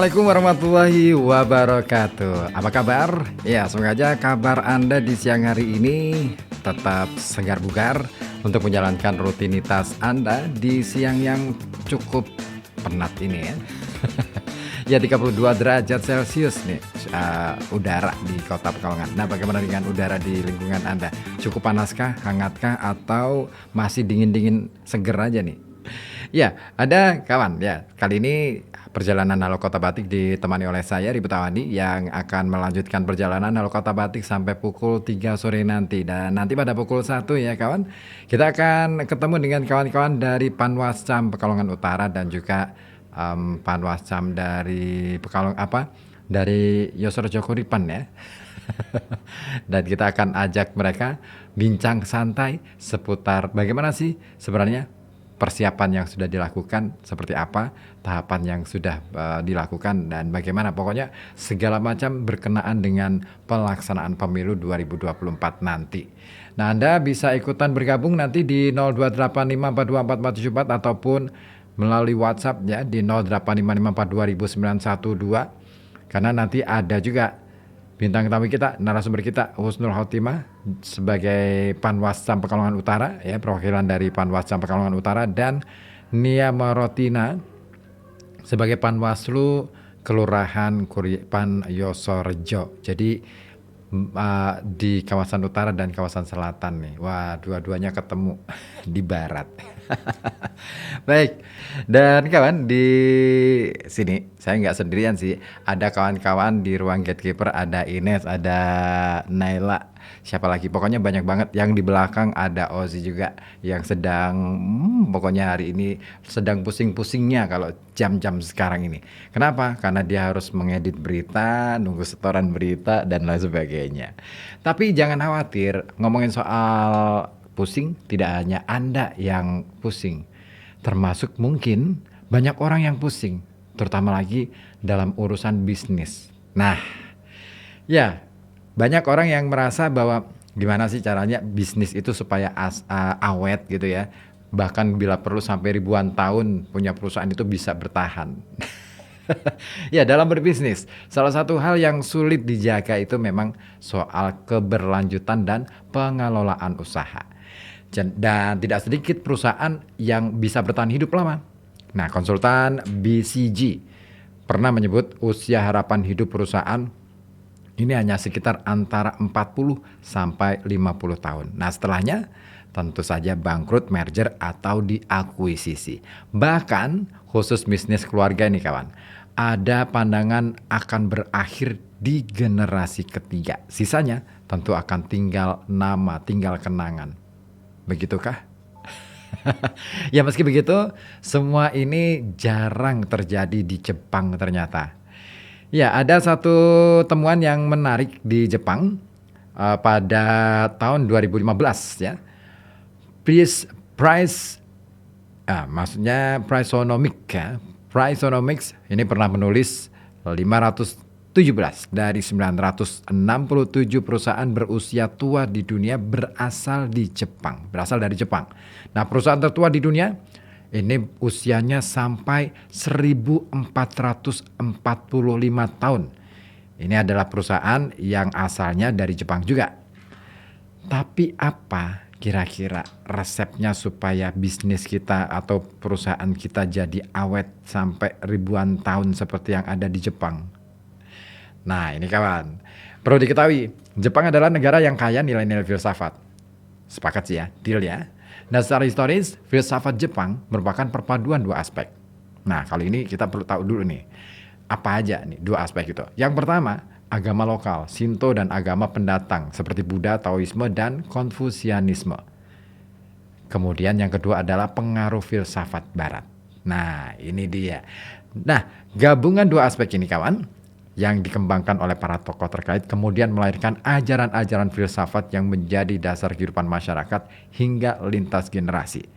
Assalamualaikum warahmatullahi wabarakatuh. Apa kabar? Ya, semoga aja kabar Anda di siang hari ini tetap segar bugar untuk menjalankan rutinitas Anda di siang yang cukup penat ini ya. Ya 32 derajat Celcius nih udara di Kota Pekalongan. Nah, bagaimana dengan udara di lingkungan Anda? Cukup panaskah, hangatkah, atau masih dingin-dingin seger aja nih? Ya, ada kawan ya. Kali ini perjalanan Halo Kota Batik ditemani oleh saya Ribut Awandi yang akan melanjutkan perjalanan Halo Kota Batik sampai pukul 3 sore nanti. Dan nanti pada pukul 1 ya kawan, kita akan ketemu dengan kawan-kawan dari Panwascam Pekalongan Utara dan juga Panwascam dari dari Yosorjo Kuripan ya. Dan kita akan ajak mereka bincang santai seputar bagaimana sih sebenarnya persiapan yang sudah dilakukan, seperti apa tahapan yang sudah dilakukan, dan bagaimana pokoknya segala macam berkenaan dengan pelaksanaan pemilu 2024 nanti. Nah, Anda bisa ikutan bergabung nanti di 0285424474 ataupun melalui WhatsApp ya di 0855420912, karena nanti ada juga bintang tamu kita, narasumber kita Husnul Khotimah sebagai Panwascam Pekalongan Utara ya, perwakilan dari Panwascam Pekalongan Utara, dan Nia Marotina sebagai Panwaslu Kelurahan Kuripan Yosorjo. Jadi di kawasan utara dan kawasan selatan nih. Wah, dua-duanya ketemu di barat. Baik, dan kawan di sini saya nggak sendirian sih. Ada kawan-kawan di ruang gatekeeper, ada Ines, ada Naila, siapa lagi? Pokoknya banyak banget. Yang di belakang ada Ozi juga yang sedang, pokoknya hari ini sedang pusing-pusingnya kalau jam-jam sekarang ini. Kenapa? Karena dia harus mengedit berita, nunggu setoran berita dan lain sebagainya. Tapi jangan khawatir, ngomongin soal pusing, tidak hanya Anda yang pusing, termasuk mungkin banyak orang yang pusing, terutama lagi dalam urusan bisnis. Nah, ya banyak orang yang merasa bahwa gimana sih caranya bisnis itu supaya awet gitu ya, bahkan bila perlu sampai ribuan tahun punya perusahaan itu bisa bertahan. Ya, dalam berbisnis, salah satu hal yang sulit dijaga itu memang soal keberlanjutan dan pengelolaan usaha. Dan tidak sedikit perusahaan yang bisa bertahan hidup lama. Nah, konsultan BCG pernah menyebut usia harapan hidup perusahaan ini hanya sekitar antara 40 sampai 50 tahun. Nah, setelahnya tentu saja bangkrut, merger, atau diakuisisi. Bahkan khusus bisnis keluarga ini kawan, ada pandangan akan berakhir di generasi ketiga. Sisanya tentu akan tinggal nama, tinggal kenangan. Begitukah? Ya meski begitu, semua ini jarang terjadi di Jepang ternyata. Ya, ada satu temuan yang menarik di Jepang pada tahun 2015 ya. Priceonomics ini pernah menulis 517 dari 967 perusahaan berusia tua di dunia berasal dari Jepang. Nah, perusahaan tertua di dunia ini usianya sampai 1445 tahun. Ini adalah perusahaan yang asalnya dari Jepang juga. Tapi apa kira-kira resepnya supaya bisnis kita atau perusahaan kita jadi awet sampai ribuan tahun seperti yang ada di Jepang? Nah, ini kawan, perlu diketahui, Jepang adalah negara yang kaya nilai-nilai filsafat. Sepakat sih ya, deal ya. Nah, secara historis, filsafat Jepang merupakan perpaduan dua aspek. Nah, kali ini kita perlu tahu dulu nih, apa aja nih dua aspek itu. Yang pertama, agama lokal, Shinto, dan agama pendatang seperti Buddha, Taoisme, dan Konfusianisme. Kemudian yang kedua adalah pengaruh filsafat Barat. Nah, ini dia. Nah, gabungan dua aspek ini kawan, yang dikembangkan oleh para tokoh terkait kemudian melahirkan ajaran-ajaran filsafat yang menjadi dasar kehidupan masyarakat hingga lintas generasi.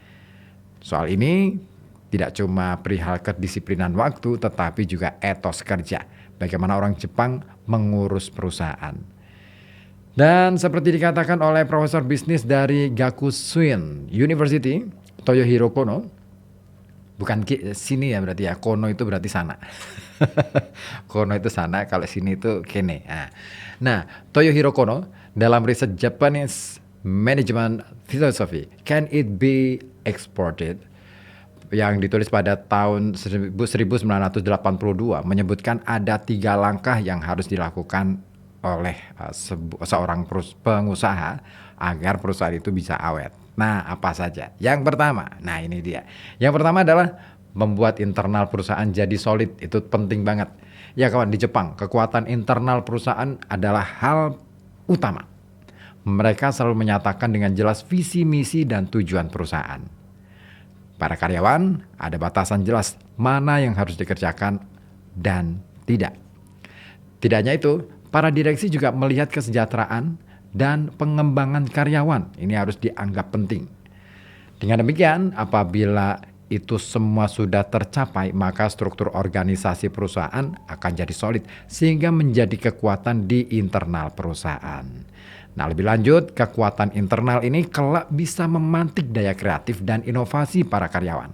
Soal ini tidak cuma perihal kedisiplinan waktu, tetapi juga etos kerja. Bagaimana orang Jepang mengurus perusahaan. Dan seperti dikatakan oleh profesor bisnis dari Gakushūin University, Toyohiro Kono, bukan sini ya berarti ya, kono itu berarti sana. Kono itu sana, kalau sini itu kene. Nah, Toyohiro Kono dalam riset Japanese Management Philosophy, Can It Be Exported? Yang ditulis pada tahun 1982 menyebutkan ada 3 langkah yang harus dilakukan oleh seorang pengusaha agar perusahaan itu bisa awet. Nah, apa saja? Yang pertama, nah ini dia. Yang pertama adalah membuat internal perusahaan jadi solid. Itu penting banget. Ya kawan, di Jepang, kekuatan internal perusahaan adalah hal utama. Mereka selalu menyatakan dengan jelas visi, misi, dan tujuan perusahaan. Para karyawan ada batasan jelas mana yang harus dikerjakan dan tidak. Tidak hanya itu, para direksi juga melihat kesejahteraan dan pengembangan karyawan. Ini harus dianggap penting. Dengan demikian, apabila itu semua sudah tercapai, maka struktur organisasi perusahaan akan jadi solid sehingga menjadi kekuatan di internal perusahaan. Nah, lebih lanjut, kekuatan internal ini kelak bisa memantik daya kreatif dan inovasi para karyawan.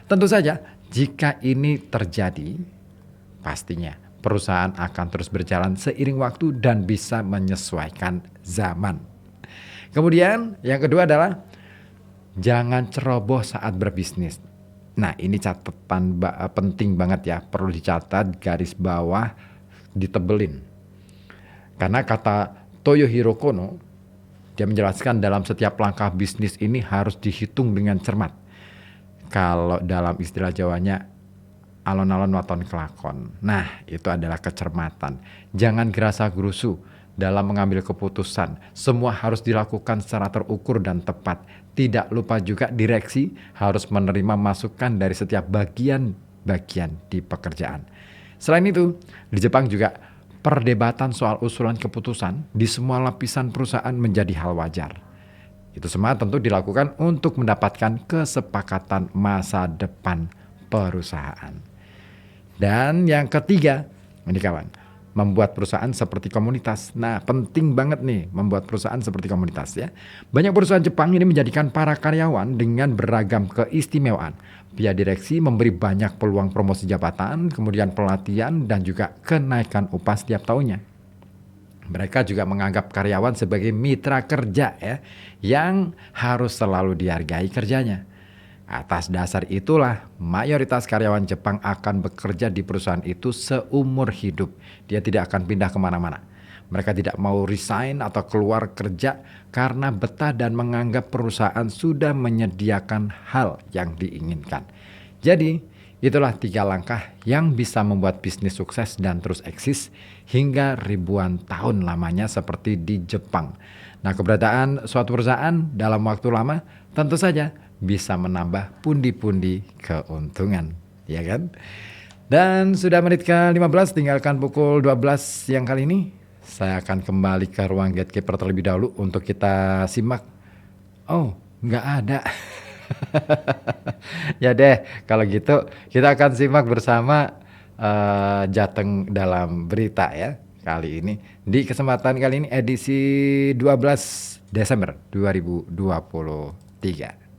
Tentu saja, jika ini terjadi, pastinya perusahaan akan terus berjalan seiring waktu dan bisa menyesuaikan zaman. Kemudian, yang kedua adalah jangan ceroboh saat berbisnis. Nah, ini catatan penting banget ya, perlu dicatat, garis bawah, ditebelin. Karena kata Toyohiro Kono, dia menjelaskan dalam setiap langkah bisnis ini harus dihitung dengan cermat. Kalau dalam istilah Jawanya, alon-alon waton kelakon. Nah, itu adalah kecermatan. Jangan gerasa-gerusu dalam mengambil keputusan. Semua harus dilakukan secara terukur dan tepat. Tidak lupa juga direksi harus menerima masukan dari setiap bagian-bagian di pekerjaan. Selain itu, di Jepang juga perdebatan soal usulan keputusan di semua lapisan perusahaan menjadi hal wajar. Itu semua tentu dilakukan untuk mendapatkan kesepakatan masa depan perusahaan. Dan yang ketiga, ini kawan, membuat perusahaan seperti komunitas. Nah, penting banget nih membuat perusahaan seperti komunitas ya. Banyak perusahaan Jepang ini menjadikan para karyawan dengan beragam keistimewaan. Pihak direksi memberi banyak peluang promosi jabatan, kemudian pelatihan dan juga kenaikan upah setiap tahunnya. Mereka juga menganggap karyawan sebagai mitra kerja ya, yang harus selalu dihargai kerjanya. Atas dasar itulah, mayoritas karyawan Jepang akan bekerja di perusahaan itu seumur hidup. Dia tidak akan pindah kemana-mana. Mereka tidak mau resign atau keluar kerja karena betah dan menganggap perusahaan sudah menyediakan hal yang diinginkan. Jadi, itulah 3 langkah yang bisa membuat bisnis sukses dan terus eksis hingga ribuan tahun lamanya seperti di Jepang. Nah, keberadaan suatu perusahaan dalam waktu lama tentu saja bisa menambah pundi-pundi keuntungan, ya kan? Dan sudah menit ke-15, tinggalkan pukul 12 siang kali ini. Saya akan kembali ke ruang gatekeeper terlebih dahulu untuk kita simak. Oh, nggak ada. Ya deh, kalau gitu kita akan simak bersama Jateng dalam berita ya. Kali ini, di kesempatan kali ini edisi 12 Desember 2023.